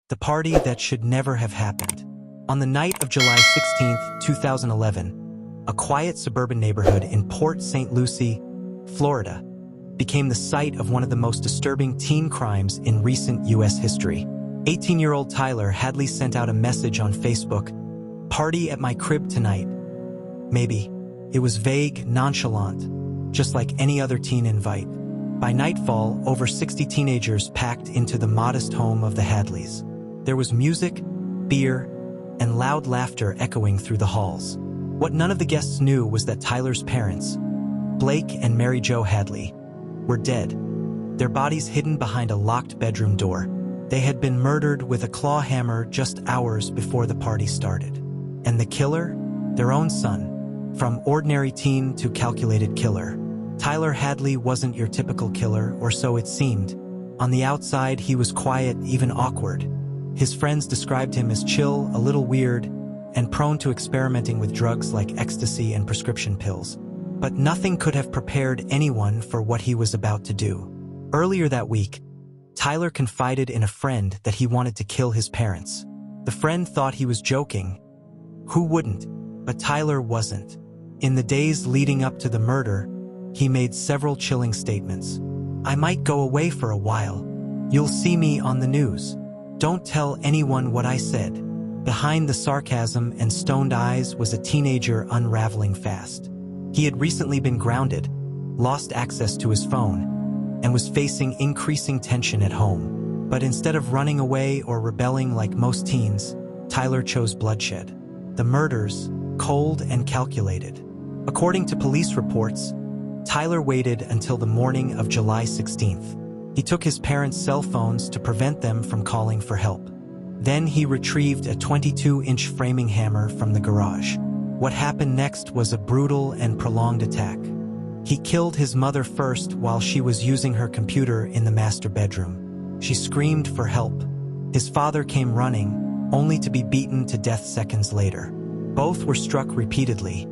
the party that should never have happened. On the night of July 16, 2011, a quiet suburban neighborhood in Port St. Lucie, Florida, became the site of one of the most disturbing teen crimes in recent U.S. history. 18-year-old Tyler Hadley sent out a message on Facebook, "Party at my crib tonight." Maybe. It was vague, nonchalant, just like any other teen invite. By nightfall, over 60 teenagers packed into the modest home of the Hadleys. There was music, beer, and loud laughter echoing through the halls. What none of the guests knew was that Tyler's parents, Blake and Mary Jo Hadley, were dead, their bodies hidden behind a locked bedroom door. They had been murdered with a claw hammer just hours before the party started. And the killer? Their own son. From ordinary teen to calculated killer. Tyler Hadley wasn't your typical killer, or so it seemed. On the outside, he was quiet, even awkward. His friends described him as chill, a little weird, and prone to experimenting with drugs like ecstasy and prescription pills. But nothing could have prepared anyone for what he was about to do. Earlier that week, Tyler confided in a friend that he wanted to kill his parents. The friend thought he was joking. Who wouldn't? But Tyler wasn't. In the days leading up to the murder, he made several chilling statements. "I might go away for a while. You'll see me on the news. Don't tell anyone what I said." Behind the sarcasm and stoned eyes was a teenager unraveling fast. He had recently been grounded, lost access to his phone, and was facing increasing tension at home. But instead of running away or rebelling like most teens, Tyler chose bloodshed. The murders, cold and calculated. According to police reports, Tyler waited until the morning of July 16th. He took his parents' cell phones to prevent them from calling for help. Then he retrieved a 22-inch framing hammer from the garage. What happened next was a brutal and prolonged attack. He killed his mother first while she was using her computer in the master bedroom. She screamed for help. His father came running, only to be beaten to death seconds later. Both were struck repeatedly.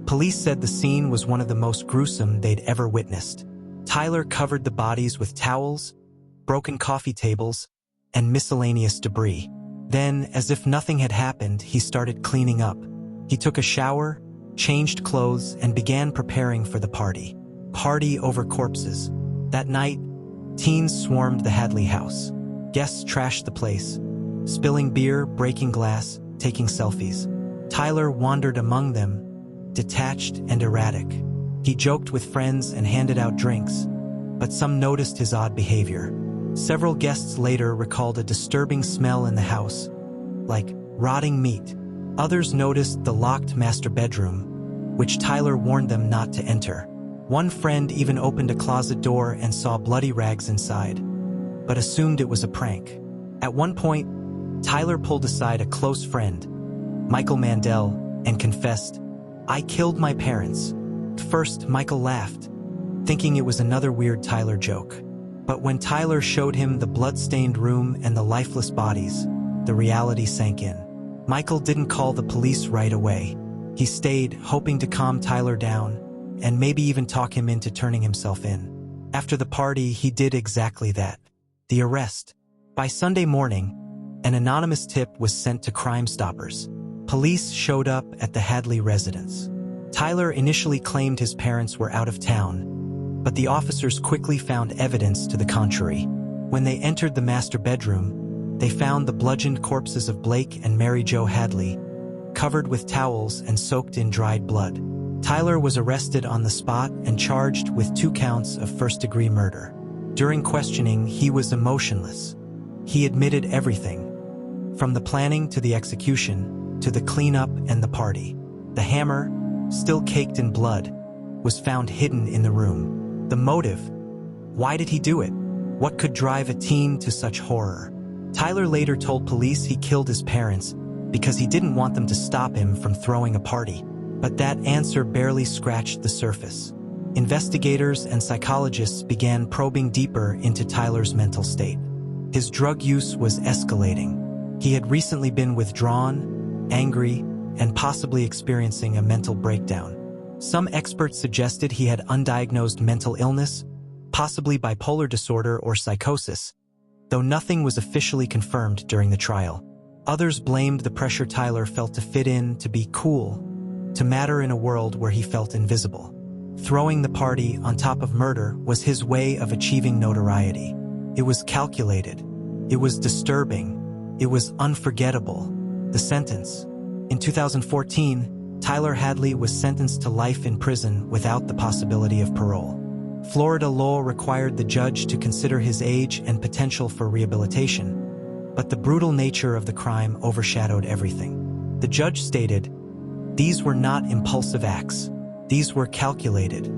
Police said the scene was one of the most gruesome they'd ever witnessed. Tyler covered the bodies with towels, broken coffee tables, and miscellaneous debris. Then, as if nothing had happened, he started cleaning up. He took a shower, changed clothes, and began preparing for the party. Party over corpses. That night, teens swarmed the Hadley house. Guests trashed the place, spilling beer, breaking glass, taking selfies. Tyler wandered among them, detached and erratic. He joked with friends and handed out drinks, but some noticed his odd behavior. Several guests later recalled a disturbing smell in the house, like rotting meat. Others noticed the locked master bedroom, which Tyler warned them not to enter. One friend even opened a closet door and saw bloody rags inside, but assumed it was a prank. At one point, Tyler pulled aside a close friend, Michael Mandel, and confessed, "I killed my parents." At first, Michael laughed, thinking it was another weird Tyler joke. But when Tyler showed him the blood-stained room and the lifeless bodies, the reality sank in. Michael didn't call the police right away. He stayed, hoping to calm Tyler down, and maybe even talk him into turning himself in. After the party, he did exactly that. The arrest. By Sunday morning, an anonymous tip was sent to Crime Stoppers. Police showed up at the Hadley residence. Tyler initially claimed his parents were out of town, but the officers quickly found evidence to the contrary. When they entered the master bedroom, they found the bludgeoned corpses of Blake and Mary Jo Hadley, covered with towels and soaked in dried blood. Tyler was arrested on the spot and charged with 2 counts of first-degree murder. During questioning, he was emotionless. He admitted everything, from the planning to the execution, to the cleanup and the party. The hammer, still caked in blood, was found hidden in the room. The motive? Why did he do it? What could drive a teen to such horror? Tyler later told police he killed his parents because he didn't want them to stop him from throwing a party. But that answer barely scratched the surface. Investigators and psychologists began probing deeper into Tyler's mental state. His drug use was escalating. He had recently been withdrawn, angry, and possibly experiencing a mental breakdown. Some experts suggested he had undiagnosed mental illness, possibly bipolar disorder or psychosis. though nothing was officially confirmed during the trial. Others blamed the pressure Tyler felt to fit in, to be cool, to matter in a world where he felt invisible. Throwing the party on top of murder was his way of achieving notoriety. It was calculated. It was disturbing. It was unforgettable. The sentence. In 2014, Tyler Hadley was sentenced to life in prison without the possibility of parole. Florida law required the judge to consider his age and potential for rehabilitation, but the brutal nature of the crime overshadowed everything. The judge stated, "These were not impulsive acts. These were calculated.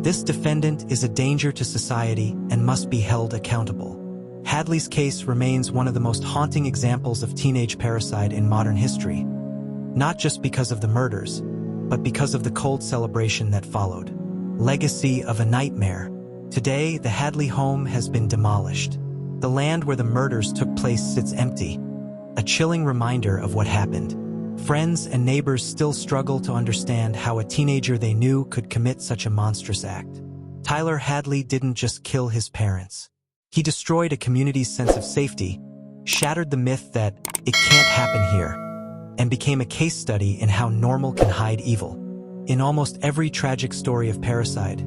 This defendant is a danger to society and must be held accountable." Hadley's case remains one of the most haunting examples of teenage parricide in modern history, not just because of the murders, but because of the cold celebration that followed. Legacy of a nightmare. Today, the Hadley home has been demolished. The land where the murders took place sits empty, a chilling reminder of what happened. Friends and neighbors still struggle to understand how a teenager they knew could commit such a monstrous act. Tyler Hadley didn't just kill his parents. He destroyed a community's sense of safety, shattered the myth that it can't happen here, and became a case study in how normal can hide evil. In almost every tragic story of parricide,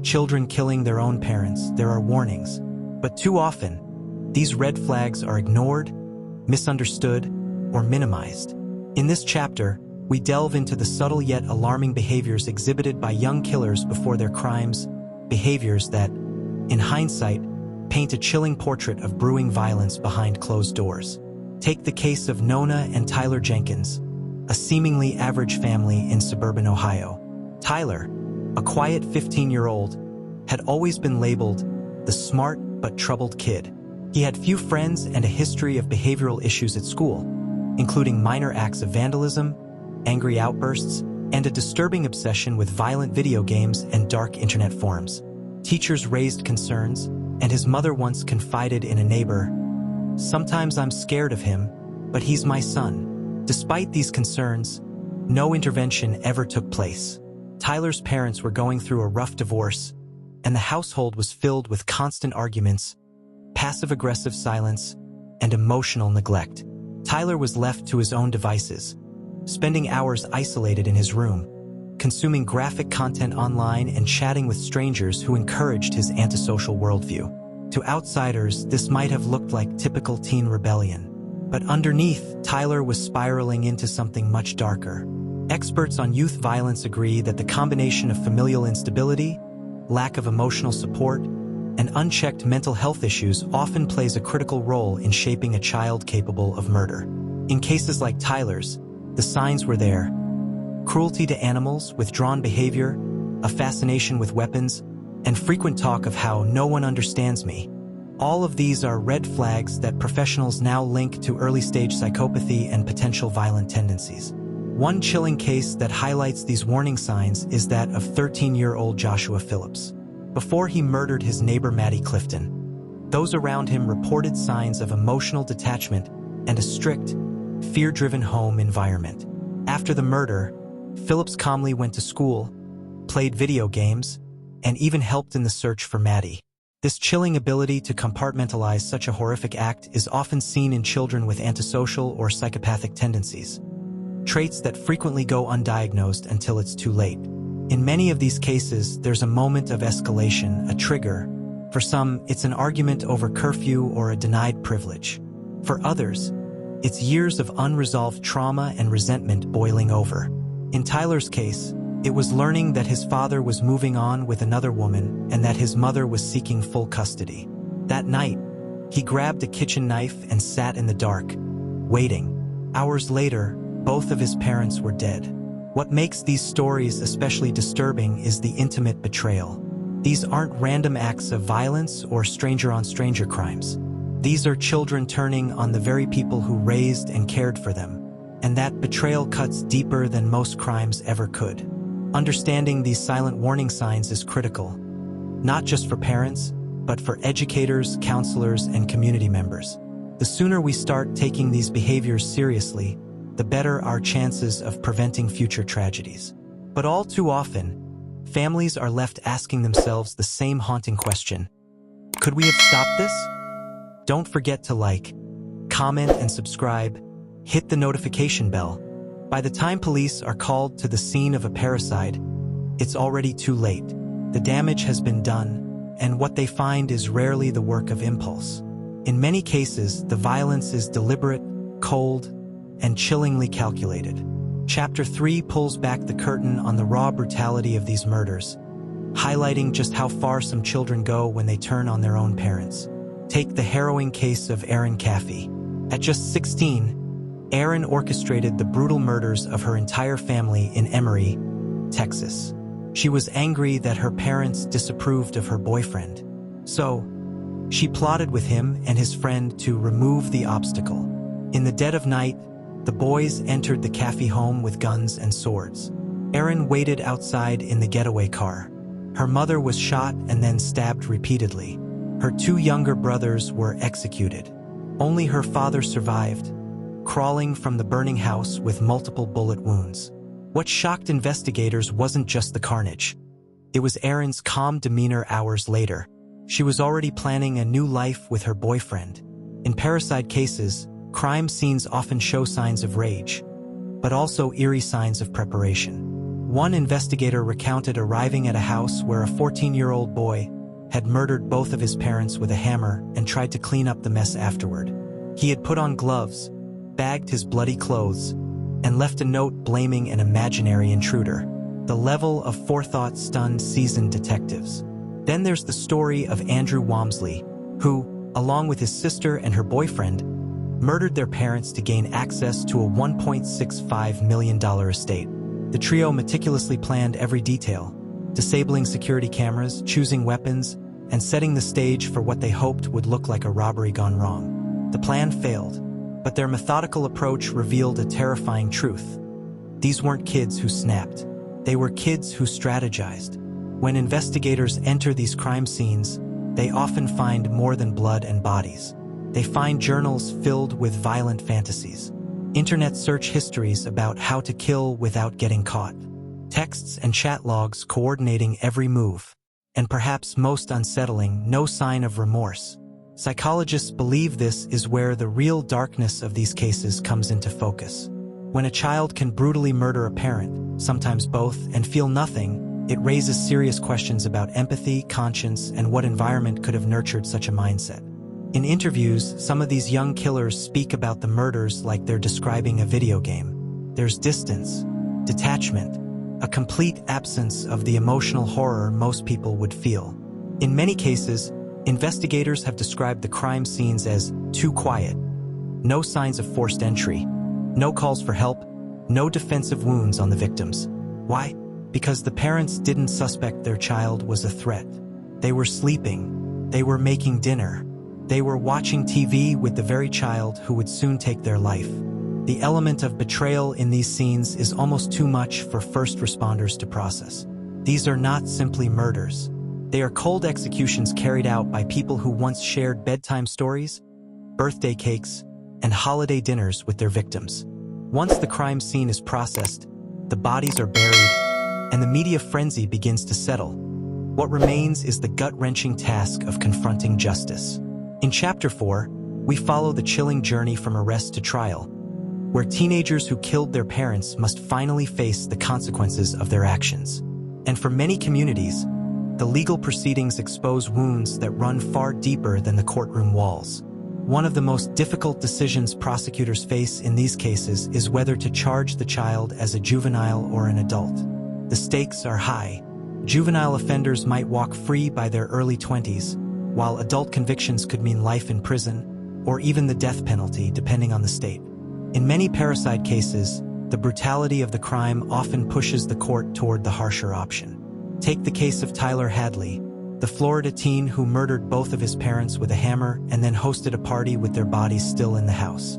children killing their own parents, there are warnings. But too often, these red flags are ignored, misunderstood, or minimized. In this chapter, we delve into the subtle yet alarming behaviors exhibited by young killers before their crimes, behaviors that, in hindsight, paint a chilling portrait of brewing violence behind closed doors. Take the case of Nona and Tyler Jenkins, a seemingly average family in suburban Ohio. Tyler, a quiet 15-year-old, had always been labeled the smart but troubled kid. He had few friends and a history of behavioral issues at school, including minor acts of vandalism, angry outbursts, and a disturbing obsession with violent video games and dark internet forums. Teachers raised concerns, and his mother once confided in a neighbor, "Sometimes I'm scared of him, but he's my son." Despite these concerns, no intervention ever took place. Tyler's parents were going through a rough divorce, and the household was filled with constant arguments, passive-aggressive silence, and emotional neglect. Tyler was left to his own devices, spending hours isolated in his room, consuming graphic content online and chatting with strangers who encouraged his antisocial worldview. To outsiders, this might have looked like typical teen rebellion. But underneath, Tyler was spiraling into something much darker. Experts on youth violence agree that the combination of familial instability, lack of emotional support, and unchecked mental health issues often plays a critical role in shaping a child capable of murder. In cases like Tyler's, the signs were there: cruelty to animals, withdrawn behavior, a fascination with weapons, and frequent talk of how no one understands me. All of these are red flags that professionals now link to early-stage psychopathy and potential violent tendencies. One chilling case that highlights these warning signs is that of 13-year-old Joshua Phillips. Before he murdered his neighbor Maddie Clifton, those around him reported signs of emotional detachment and a strict, fear-driven home environment. After the murder, Phillips calmly went to school, played video games, and even helped in the search for Maddie. This chilling ability to compartmentalize such a horrific act is often seen in children with antisocial or psychopathic tendencies, traits that frequently go undiagnosed until it's too late. In many of these cases, there's a moment of escalation, a trigger. For some, it's an argument over curfew or a denied privilege. For others, it's years of unresolved trauma and resentment boiling over. In Tyler's case, it was learning that his father was moving on with another woman and that his mother was seeking full custody. That night, he grabbed a kitchen knife and sat in the dark, waiting. Hours later, both of his parents were dead. What makes these stories especially disturbing is the intimate betrayal. These aren't random acts of violence or stranger-on-stranger crimes. These are children turning on the very people who raised and cared for them. And that betrayal cuts deeper than most crimes ever could. Understanding these silent warning signs is critical, not just for parents, but for educators, counselors, and community members. The sooner we start taking these behaviors seriously, the better our chances of preventing future tragedies. But all too often, families are left asking themselves the same haunting question: could we have stopped this? Don't forget to like, comment, and subscribe. Hit the notification bell. By the time police are called to the scene of a parricide, it's already too late. The damage has been done, and what they find is rarely the work of impulse. In many cases, the violence is deliberate, cold, and chillingly calculated. Chapter 3 pulls back the curtain on the raw brutality of these murders, highlighting just how far some children go when they turn on their own parents. Take the harrowing case of Erin Caffey. At just 16, Erin orchestrated the brutal murders of her entire family in Emory, Texas. She was angry that her parents disapproved of her boyfriend. So, she plotted with him and his friend to remove the obstacle. In the dead of night, the boys entered the Caffey home with guns and swords. Erin waited outside in the getaway car. Her mother was shot and then stabbed repeatedly. Her 2 younger brothers were executed. Only her father survived, crawling from the burning house with multiple bullet wounds. What shocked investigators wasn't just the carnage. It was Erin's calm demeanor hours later. She was already planning a new life with her boyfriend. In parricide cases, crime scenes often show signs of rage, but also eerie signs of preparation. One investigator recounted arriving at a house where a 14-year-old boy had murdered both of his parents with a hammer and tried to clean up the mess afterward. He had put on gloves, bagged his bloody clothes, and left a note blaming an imaginary intruder. The level of forethought stunned seasoned detectives. Then there's the story of Andrew Walmsley, who, along with his sister and her boyfriend, murdered their parents to gain access to a $1.65 million estate. The trio meticulously planned every detail, disabling security cameras, choosing weapons, and setting the stage for what they hoped would look like a robbery gone wrong. The plan failed, but their methodical approach revealed a terrifying truth. These weren't kids who snapped. They were kids who strategized. When investigators enter these crime scenes, they often find more than blood and bodies. They find journals filled with violent fantasies, internet search histories about how to kill without getting caught, texts and chat logs coordinating every move, and perhaps most unsettling, no sign of remorse. Psychologists believe this is where the real darkness of these cases comes into focus. When a child can brutally murder a parent, sometimes both, and feel nothing, it raises serious questions about empathy, conscience, and what environment could have nurtured such a mindset. In interviews, some of these young killers speak about the murders like they're describing a video game. There's distance, detachment, a complete absence of the emotional horror most people would feel. In many cases, investigators have described the crime scenes as too quiet. No signs of forced entry, no calls for help, no defensive wounds on the victims. Why? Because the parents didn't suspect their child was a threat. They were sleeping, they were making dinner, they were watching TV with the very child who would soon take their life. The element of betrayal in these scenes is almost too much for first responders to process. These are not simply murders. They are cold executions carried out by people who once shared bedtime stories, birthday cakes, and holiday dinners with their victims. Once the crime scene is processed, the bodies are buried, and the media frenzy begins to settle. What remains is the gut-wrenching task of confronting justice. In Chapter 4, we follow the chilling journey from arrest to trial, where teenagers who killed their parents must finally face the consequences of their actions. And for many communities, the legal proceedings expose wounds that run far deeper than the courtroom walls. One of the most difficult decisions prosecutors face in these cases is whether to charge the child as a juvenile or an adult. The stakes are high. Juvenile offenders might walk free by their early 20s, while adult convictions could mean life in prison, or even the death penalty, depending on the state. In many parricide cases, the brutality of the crime often pushes the court toward the harsher option. Take the case of Tyler Hadley, the Florida teen who murdered both of his parents with a hammer and then hosted a party with their bodies still in the house.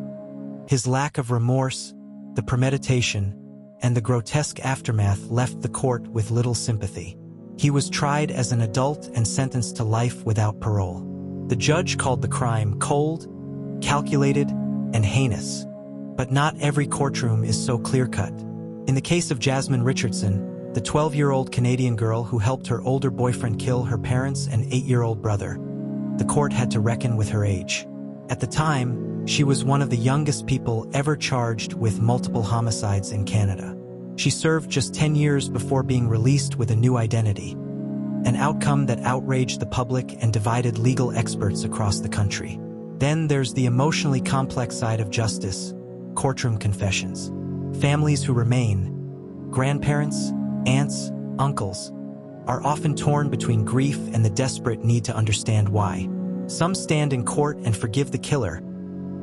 His lack of remorse, the premeditation, and the grotesque aftermath left the court with little sympathy. He was tried as an adult and sentenced to life without parole. The judge called the crime cold, calculated, and heinous. But not every courtroom is so clear-cut. In the case of Jasmine Richardson, the 12-year-old Canadian girl who helped her older boyfriend kill her parents and 8-year-old brother, the court had to reckon with her age. At the time, she was one of the youngest people ever charged with multiple homicides in Canada. She served just 10 years before being released with a new identity, an outcome that outraged the public and divided legal experts across the country. Then there's the emotionally complex side of justice, courtroom confessions. Families who remain, grandparents, aunts, uncles, are often torn between grief and the desperate need to understand why. Some stand in court and forgive the killer,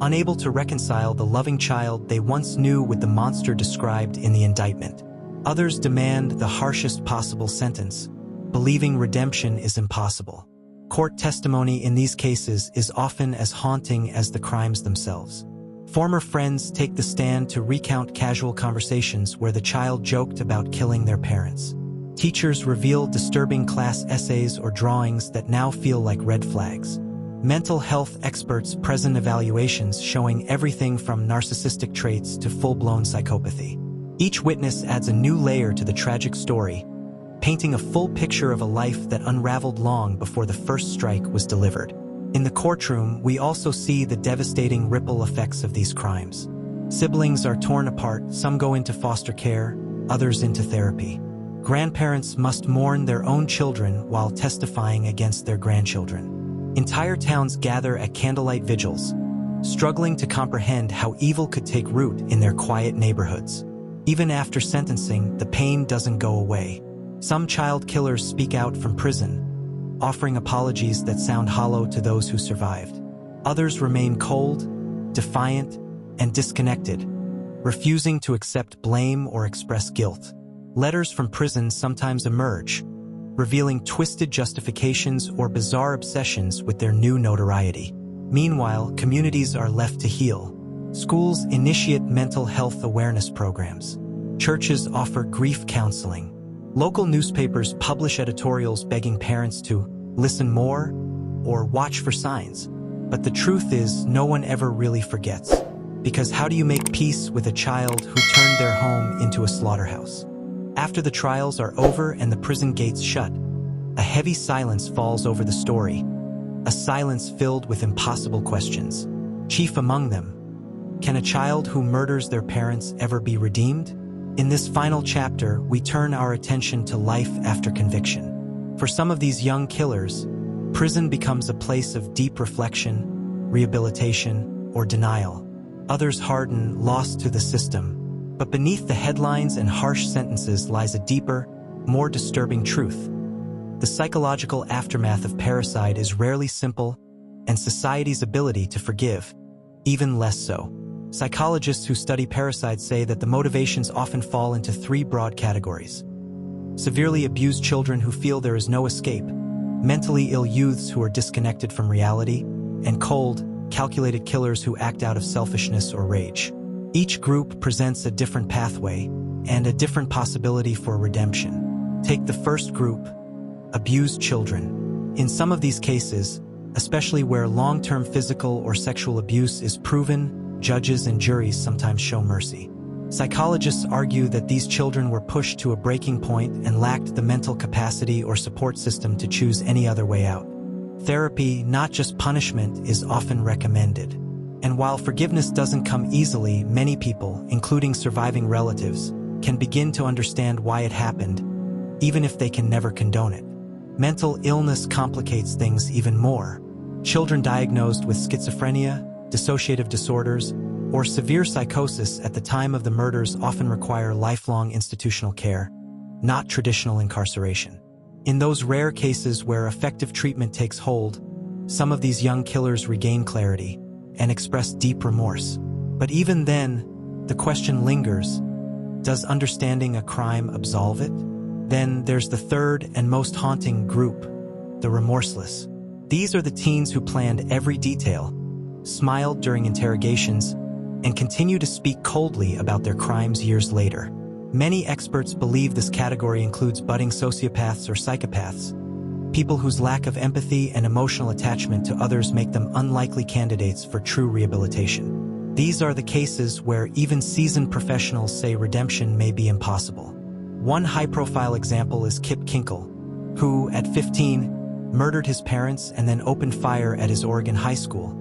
unable to reconcile the loving child they once knew with the monster described in the indictment. Others demand the harshest possible sentence, believing redemption is impossible. Court testimony in these cases is often as haunting as the crimes themselves. Former friends take the stand to recount casual conversations where the child joked about killing their parents. Teachers reveal disturbing class essays or drawings that now feel like red flags. Mental health experts present evaluations showing everything from narcissistic traits to full-blown psychopathy. Each witness adds a new layer to the tragic story, painting a full picture of a life that unraveled long before the first strike was delivered. In the courtroom, we also see the devastating ripple effects of these crimes. Siblings are torn apart, some go into foster care, others into therapy. Grandparents must mourn their own children while testifying against their grandchildren. Entire towns gather at candlelight vigils, struggling to comprehend how evil could take root in their quiet neighborhoods. Even after sentencing, the pain doesn't go away. Some child killers speak out from prison, offering apologies that sound hollow to those who survived. Others remain cold, defiant, and disconnected, refusing to accept blame or express guilt. Letters from prison sometimes emerge, revealing twisted justifications or bizarre obsessions with their new notoriety. Meanwhile, communities are left to heal. Schools initiate mental health awareness programs. Churches offer grief counseling. Local newspapers publish editorials begging parents to listen more or watch for signs. But the truth is, no one ever really forgets. Because how do you make peace with a child who turned their home into a slaughterhouse? After the trials are over and the prison gates shut, a heavy silence falls over the story, a silence filled with impossible questions. Chief among them, can a child who murders their parents ever be redeemed? In this final chapter, we turn our attention to life after conviction. For some of these young killers, prison becomes a place of deep reflection, rehabilitation, or denial. Others harden, lost to the system. But beneath the headlines and harsh sentences lies a deeper, more disturbing truth. The psychological aftermath of parricide is rarely simple, and society's ability to forgive, even less so. Psychologists who study parricide say that the motivations often fall into three broad categories. Severely abused children who feel there is no escape, mentally ill youths who are disconnected from reality, and cold, calculated killers who act out of selfishness or rage. Each group presents a different pathway and a different possibility for redemption. Take the first group, abused children. In some of these cases, especially where long-term physical or sexual abuse is proven, judges and juries sometimes show mercy. Psychologists argue that these children were pushed to a breaking point and lacked the mental capacity or support system to choose any other way out. Therapy, not just punishment, is often recommended. And while forgiveness doesn't come easily, many people, including surviving relatives, can begin to understand why it happened, even if they can never condone it. Mental illness complicates things even more. Children diagnosed with schizophrenia, dissociative disorders, or severe psychosis at the time of the murders often require lifelong institutional care, not traditional incarceration. In those rare cases where effective treatment takes hold, some of these young killers regain clarity and express deep remorse. But even then, the question lingers, does understanding a crime absolve it? Then there's the third and most haunting group, the remorseless. These are the teens who planned every detail, smiled during interrogations, and continue to speak coldly about their crimes years later. Many experts believe this category includes budding sociopaths or psychopaths, people whose lack of empathy and emotional attachment to others make them unlikely candidates for true rehabilitation. These are the cases where even seasoned professionals say redemption may be impossible. One high-profile example is Kip Kinkle, who, at 15, murdered his parents and then opened fire at his Oregon high school,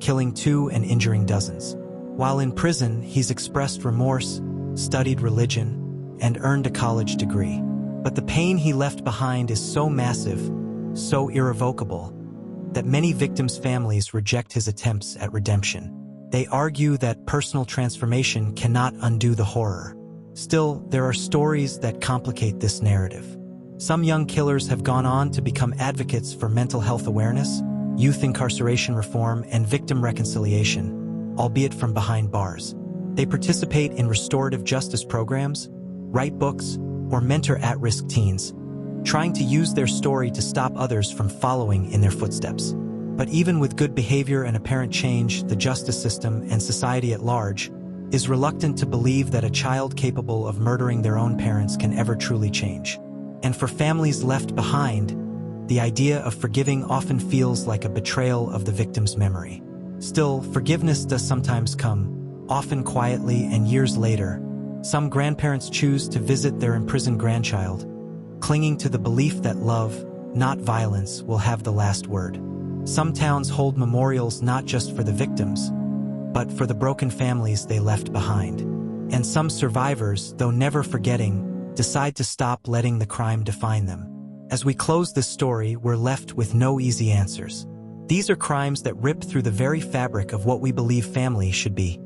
killing 2 and injuring dozens. While in prison, he's expressed remorse, studied religion, and earned a college degree. But the pain he left behind is so massive, so irrevocable, that many victims' families reject his attempts at redemption. They argue that personal transformation cannot undo the horror. Still, there are stories that complicate this narrative. Some young killers have gone on to become advocates for mental health awareness, youth incarceration reform, and victim reconciliation, albeit from behind bars. They participate in restorative justice programs, write books, or mentor at-risk teens, trying to use their story to stop others from following in their footsteps. But even with good behavior and apparent change, the justice system and society at large is reluctant to believe that a child capable of murdering their own parents can ever truly change. And for families left behind, the idea of forgiving often feels like a betrayal of the victim's memory. Still, forgiveness does sometimes come, often quietly and years later. Some grandparents choose to visit their imprisoned grandchild, clinging to the belief that love, not violence, will have the last word. Some towns hold memorials not just for the victims, but for the broken families they left behind. And some survivors, though never forgetting, decide to stop letting the crime define them. As we close this story, we're left with no easy answers. These are crimes that rip through the very fabric of what we believe family should be.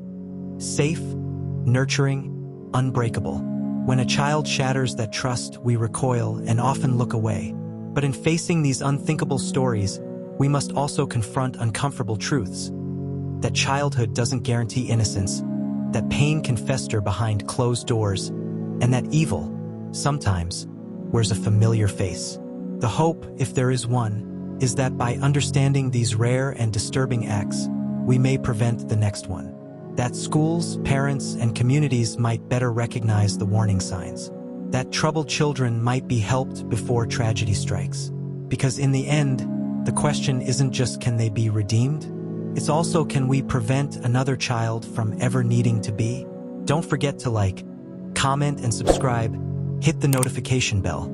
Safe, nurturing, unbreakable. When a child shatters that trust, we recoil and often look away. But in facing these unthinkable stories, we must also confront uncomfortable truths. That childhood doesn't guarantee innocence, that pain can fester behind closed doors, and that evil, sometimes, wears a familiar face. The hope, if there is one, is that by understanding these rare and disturbing acts, we may prevent the next one. That schools, parents, and communities might better recognize the warning signs. That troubled children might be helped before tragedy strikes. Because in the end, the question isn't just can they be redeemed? It's also can we prevent another child from ever needing to be? Don't forget to like, comment, and subscribe. Hit the notification bell.